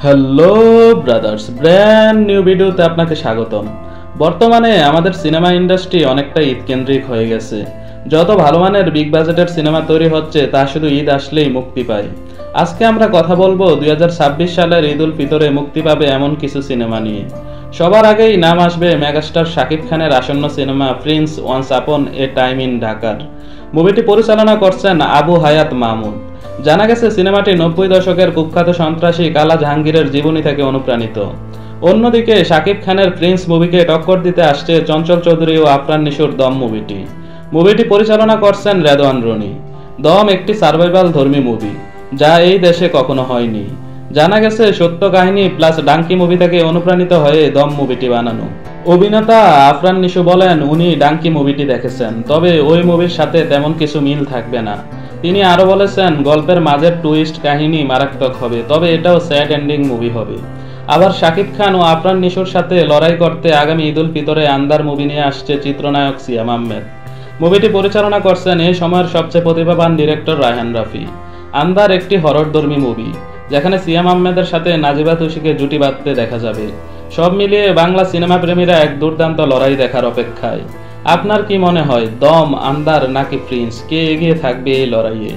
Hello brothers, brand new ভিডিওতে আপনাকে স্বাগতম। বর্তমানে আমাদের সিনেমা ইন্ডাস্ট্রি অনেকটা ঈদ কেন্দ্রিক হয়ে গেছে। যত ভালো মানের বিগ বাজেটের সিনেমা তৈরি হচ্ছে তা শুধু ঈদ আসলেই মুক্তি পায়। আজকে আমরা কথা বলবো 2026 সালের ঈদ উল ফিতরে মুক্তি পাবে এমন কিছু সিনেমা নিয়ে। সবার আগেই নাম আসবে মেগাস্টার শাকিব খানের আসন্ন cinema Prince once upon A time in ঢাকার। মুভিটি পরিচালনা করছেন আবু হায়াত মামুন। জানা গেছে সিনেমাটি 90 দশকের কুখ্যাত সন্ত্রাসী কালা জাহাঙ্গীরের জীবনী থেকে অনুপ্রাণিত। অন্যদিকে শাকিব খানের প্রিন্স মুভিকে টক্কর দিতে আসছে চঞ্চল চৌধুরী ও আফরান নিশোর দম মুভিটি পরিচালনা করছেন রেদওয়ান রনি। দম একটি সার্ভাইভাল ধর্মী মুভি, যা এই দেশে কখনো হয়নি। জানা গেছে সত্য কাহিনী প্লাস ডাঙ্কি মুভি থেকে অনুপ্রাণিত হয়ে দম মুভিটি বানানো। অভিনেতা আফরান নিশো বলেন উনি ডাঙ্কি মুভিটি দেখেছেন, তবে ওই মুভির সাথে তেমন কিছু মিল থাকবে না। তিনি আরো বলেছেন গল্পের মাঝের টুইস্ট কাহিনী মারাত্মক হবে, তবে এটাও স্যাড এন্ডিং মুভি হবে। আবার শাকিব খান ও আফরান নিশোর সাথে লড়াই করতে আগামী ঈদ উল ফিতরে আন্দার মুভি নিয়ে আসছে চিত্রনায়ক সিয়াম আহমেদ। মুভিটি পরিচালনা করছেন এই সময়ের সবচেয়ে প্রতিভাবান ডিরেক্টর রায়হান রাফি। আন্দার একটি হররধর্মী মুভি, যেখানে সিয়াম আহমেদের সাথে নাজিবা তুষিকে জুটি বাঁধতে দেখা যাবে। সব মিলিয়ে বাংলা সিনেমা প্রেমীরা এক দুর্দান্ত লড়াই দেখার অপেক্ষায়। আপনার কি মনে হয়, দম, আন্দার নাকি প্রিন্স, কে এগিয়ে থাকবে এই লড়াইয়ে?